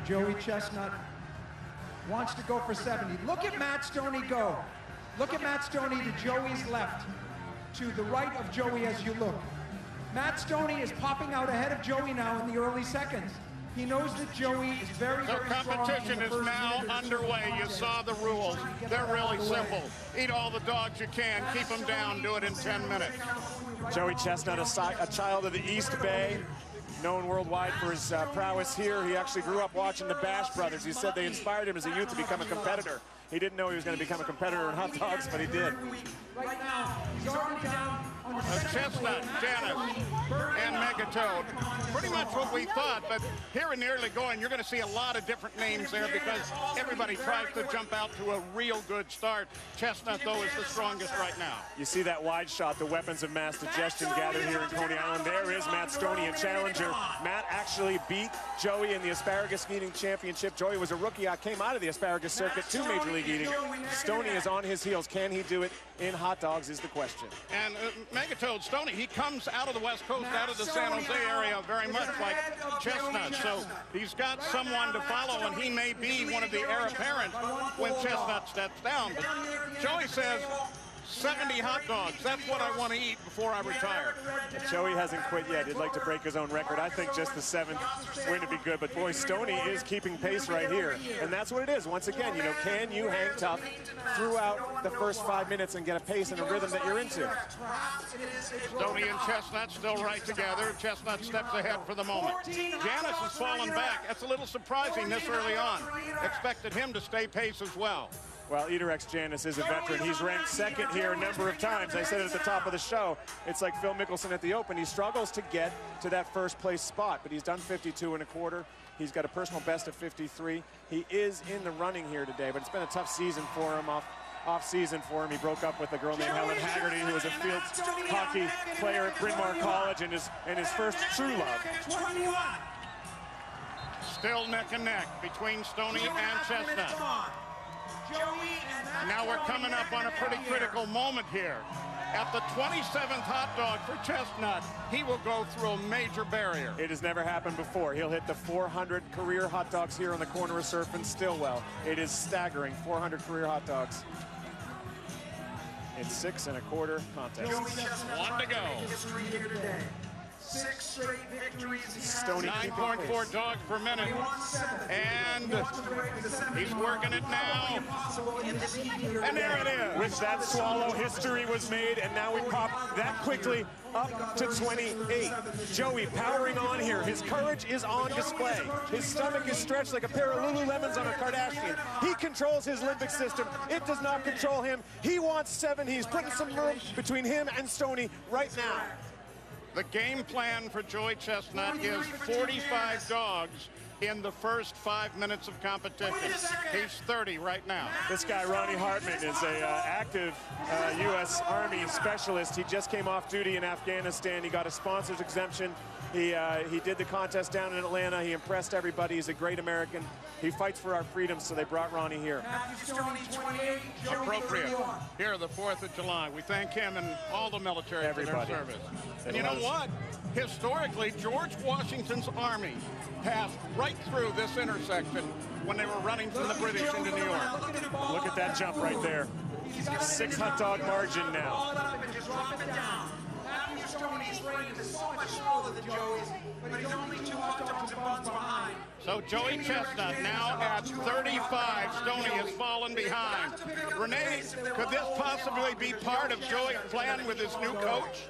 Joey Chestnut wants to go for 70. Look at Matt Stoney go. Look at Matt Stoney to Joey's left, to the right of Joey as you look. Matt Stoney is popping out ahead of Joey now in the early seconds. He knows that Joey is very, very strong. So competition is now underway. You saw the rules. They're really simple. Eat all the dogs you can. Keep them down. Do it in 10 minutes. Joey Chestnut, a child of the East Bay, known worldwide for his prowess here. He actually grew up watching the Bash Brothers. He said they inspired him as a youth to become a competitor. He didn't know he was going to become a competitor in hot dogs, but he did. Right now, he's already down on the Chestnut, Janice, and Megatoad. Pretty much what we thought, but here in the early going, you're going to see a lot of different names there because everybody tries to jump out to a real good start. Chestnut, though, is the strongest right now. You see that wide shot, the weapons of mass digestion gathered here in Coney Island. There is Matt Stoney, a challenger. Matt actually beat Joey in the asparagus eating championship. Joey was a rookie. I came out of the asparagus circuit to Major League Eating. Stoney is on his heels. Can he do it in hot dogs is the question. And Megatoad Stoney, he comes out of the West Coast, out of the San Jose area, very much like Chestnut. So he's got someone to follow, and he may be one of the heir apparents when Chestnut steps down. But Joey says, 70 hot dogs, that's what I want to eat before I retire. But Joey hasn't quit yet. He'd like to break his own record. I think just the 7th win to be good, but boy, Stoney is keeping pace right here. And that's what it is. Once again, you know, can you hang tough throughout the first 5 minutes and get a pace and a rhythm that you're into? Stoney and Chestnut still right together. Chestnut steps ahead for the moment. Janice has fallen back. That's a little surprising this early on. Expected him to stay pace as well. Well, Eater X Janice is a veteran. He's ranked 2nd here a number of times. I said it at the top of the show. It's like Phil Mickelson at the Open. He struggles to get to that first place spot, but he's done 52 1/4. He's got a personal best of 53. He is in the running here today, but it's been a tough season for him, off season for him. He broke up with a girl named Helen Haggerty, who was a field hockey player at Bryn Mawr College, and his first true love. Still neck and neck between Stoney and Chestnut. Now we're coming up on a pretty critical moment here. At the 27th hot dog for Chestnut, he will go through a major barrier. It has never happened before. He'll hit the 400 career hot dogs here on the corner of Surf and Stillwell. It is staggering, 400 career hot dogs. In 6 1/4 contests. 1 to go. 6 straight victories. Stoney 9.4 dogs per minute. And he's working it now. And there it is. With that swallow, history was made, and now we pop that quickly up to 28. Joey powering on here. His courage is on display. His stomach is stretched like a pair of Lululemons on a Kardashian. He controls his limbic system. It does not control him. He wants 7. He's putting some room between him and Stoney right now. The game plan for Joey Chestnut is 45 dogs in the first 5 minutes of competition. He's 30 right now. This guy, Ronnie Hartman, is a active U.S. Army specialist. He just came off duty in Afghanistan. He got a sponsor's exemption. He did the contest down in Atlanta. He impressed everybody. He's a great American. He fights for our freedom, so they brought Ronnie here. Appropriate. Here, the 4th of July. We thank him and all the military for their service. And you know what? Historically, George Washington's army passed right through this intersection when they were running from the British into New York. Look at that jump right there. 6 hot dog margin now. So Joey Chestnut now at 35. Stoney has fallen behind. Renee, could this possibly be part of Joey's plan with his new coach?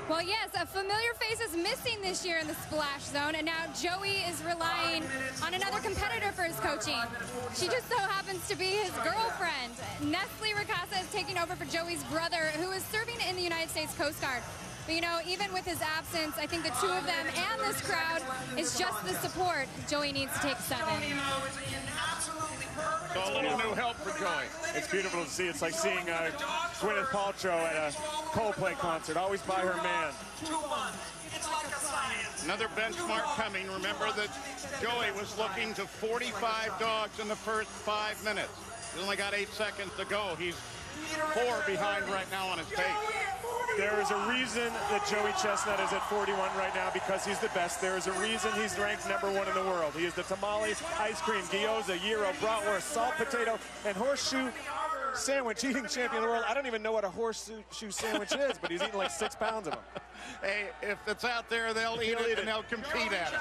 Well, yes, a familiar face is missing this year in the splash zone, and now Joey is relying on another competitor for his coaching. She just so happens to be his girlfriend. Nestle Ricasa is taking over for Joey's brother, who is serving in the United States Coast Guard. But, you know, even with his absence, I think the two of them and this crowd is just the support Joey needs to take 7. So a little new help for Joey. It's beautiful to see. It's like seeing Gwyneth Paltrow at a Coldplay concert. Always by her man. Another benchmark coming. Remember that Joey was looking to 45 dogs in the first 5 minutes. He's only got 8 seconds to go. He's 4 behind right now on his pace. There is a reason that Joey Chestnut is at 41 right now, because he's the best. There is a reason he's ranked #1 in the world. He is the tamale, ice cream, gyoza, gyro, bratwurst, salt potato, and horseshoe sandwich eating champion of the world. I don't even know what a horseshoe sandwich is, but he's eating like 6 pounds of them. Hey, if it's out there, they'll eat it and they'll compete at it.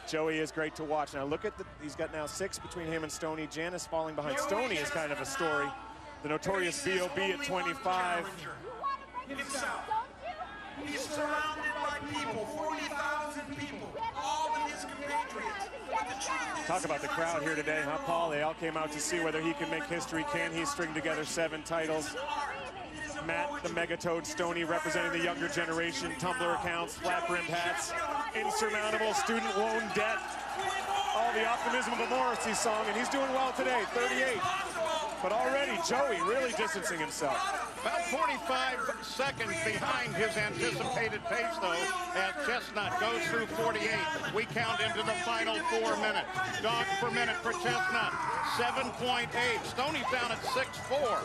Joey is great to watch. Now look at he's got now 6 between him and Stoney. Janice falling behind Stoney is kind of a story. The notorious B.O.B. at 25. He's surrounded by people, 40,000 people, all of his compatriots. Talk about the crowd here today, huh, Paul? They all came out to see whether he can make history. Can he string together 7 titles? Matt, the Megatoad Stoney, representing the younger generation. Tumbler accounts, flat-brimmed hats, insurmountable student loan debt. All the optimism of a Morrissey song, and he's doing well today, 38. But already, Joey really distancing himself. About 45 seconds behind his anticipated pace, though, as Chestnut goes through 48. We count into the final 4 minutes. Dogs per minute for Chestnut, 7.8. Stoney's down at 6.4.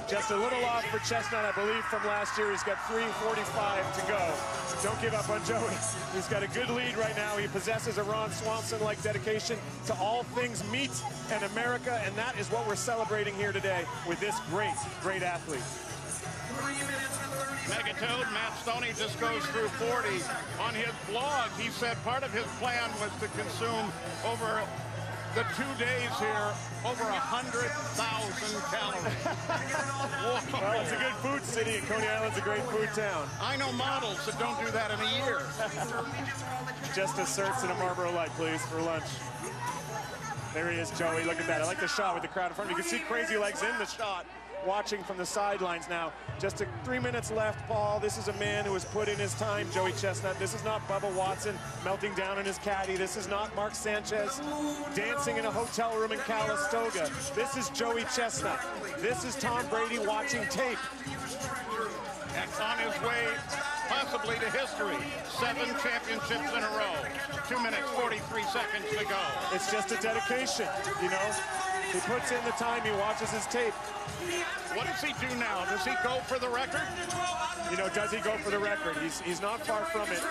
Just a little off for Chestnut, I believe, from last year. He's got 3:45 to go. Don't give up on Joey. He's got a good lead right now. He possesses a Ron Swanson-like dedication to all things meat and America, and that is what we're celebrating here today with this great, great athlete. Megatoad Matt Stoney just goes through 40. On his blog, he said part of his plan was to consume over the 2 days here over 100,000 calories. Well, it's a good food city, and Coney Island's a great food town. I know models that don't do that in a year. Just asserts in a Marlboro Light, please, for lunch. There he is, Joey. Look at that. I like the shot with the crowd in front of you. You can see Crazy Legs in the shot, watching from the sidelines now. Just 3 minutes left, Paul. This is a man who has put in his time, Joey Chestnut. This is not Bubba Watson melting down in his caddy. This is not Mark Sanchez dancing in a hotel room in Calistoga. This is Joey Chestnut. This is Tom Brady watching tape. And on his way possibly to history. 7 championships in a row. 2 minutes, 43 seconds to go. It's just a dedication, you know. He puts in the time, he watches his tape. What does he do now? Does he go for the record? You know, does he go for the record? He's not far from it.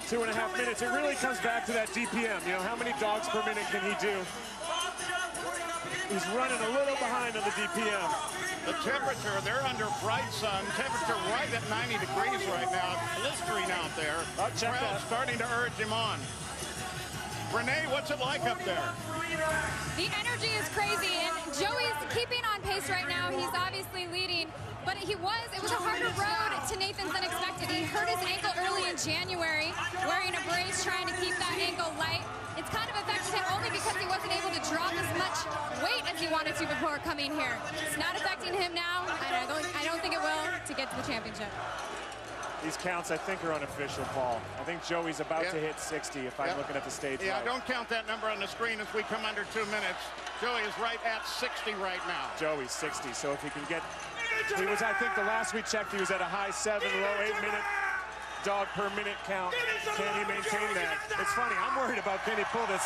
2.5 minutes. It really comes back to that DPM. You know, how many dogs per minute can he do? He's running a little behind on the DPM. The temperature, they're under bright sun. Temperature right at 90 degrees right now. It's blistering out there. Crowd starting to urge him on. Renee, what's it like up there? The energy is crazy, and Joey's keeping on pace right now. He's obviously leading, but it was a harder road to Nathan's than expected. He hurt his ankle early in January, wearing a brace, trying to keep that ankle light. It's kind of affected him only because he wasn't able to drop as much weight as he wanted to before coming here. It's not affecting him now, and I don't think it will to get to the championship. These counts, I think, are unofficial, Paul. I think Joey's about to hit 60 if I'm looking at the stage. Yeah, right. Don't count that number on the screen as we come under 2 minutes. Joey is right at 60 right now. Joey's 60, so if he can get... He was, I think, the last we checked, he was at a high 7, low 8-minute dog per minute count. Can he maintain that? It's funny, I'm worried about can he pull this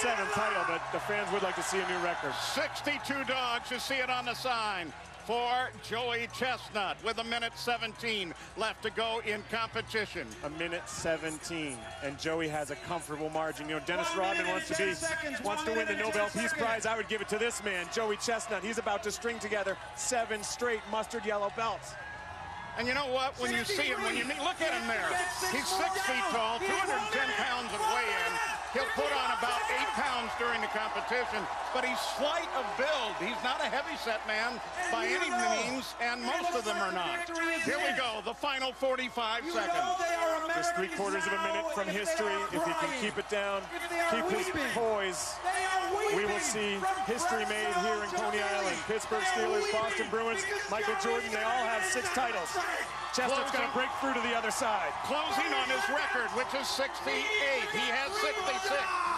7th title, but the fans would like to see a new record. 62 dogs, you see it on the sign, for Joey Chestnut with 1:17 left to go in competition. 1:17, and Joey has a comfortable margin. You know, Dennis Rodman wants to win the Nobel Peace Prize. I would give it to this man, Joey Chestnut. He's about to string together 7 straight mustard yellow belts. And you know what? When you see him, look at him there. He's 6 feet tall, 210 pounds of weigh-in. He'll put on about 8 pounds during the competition, but he's slight of build. He's not a heavy-set man by any means, and most of them are not. Here we go, the final 45 seconds. Just 3/4 of a minute from history. If he can keep it down, keep his poise, we will see history made here in Coney Island. Pittsburgh Steelers, Boston Bruins, Michael Jordan, they all have 6 titles. Chestnut's going to break through to the other side. Closing on his record, which is 68. He has 66.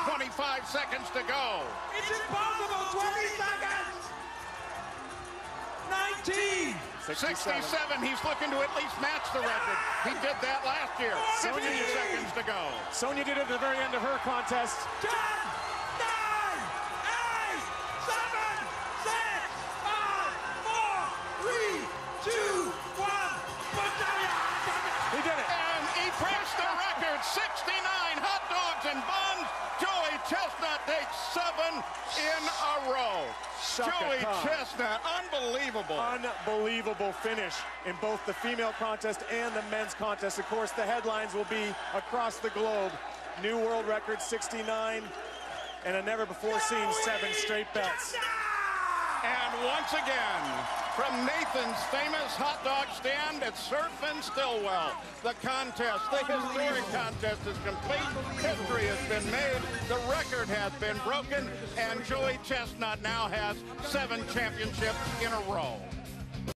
25 seconds to go. It's impossible. 20 seconds. 19. 67. He's looking to at least match the record. He did that last year. 15 seconds to go. Sonia did it at the very end of her contest. 10, 9, 8, 7, 6, 5, 4, 3, 2, 1. 69 hot dogs and buns. Joey Chestnut takes 7 in a row. Joey Chestnut, unbelievable. Unbelievable finish in both the female contest and the men's contest. Of course, the headlines will be across the globe. New world record, 69, and a never-before-seen 7 straight belts. And once again, from Nathan's famous hot dog stand at Surf and Stillwell, the contest, the historic contest is complete. History has been made. The record has been broken. And Joey Chestnut now has 7 championships in a row.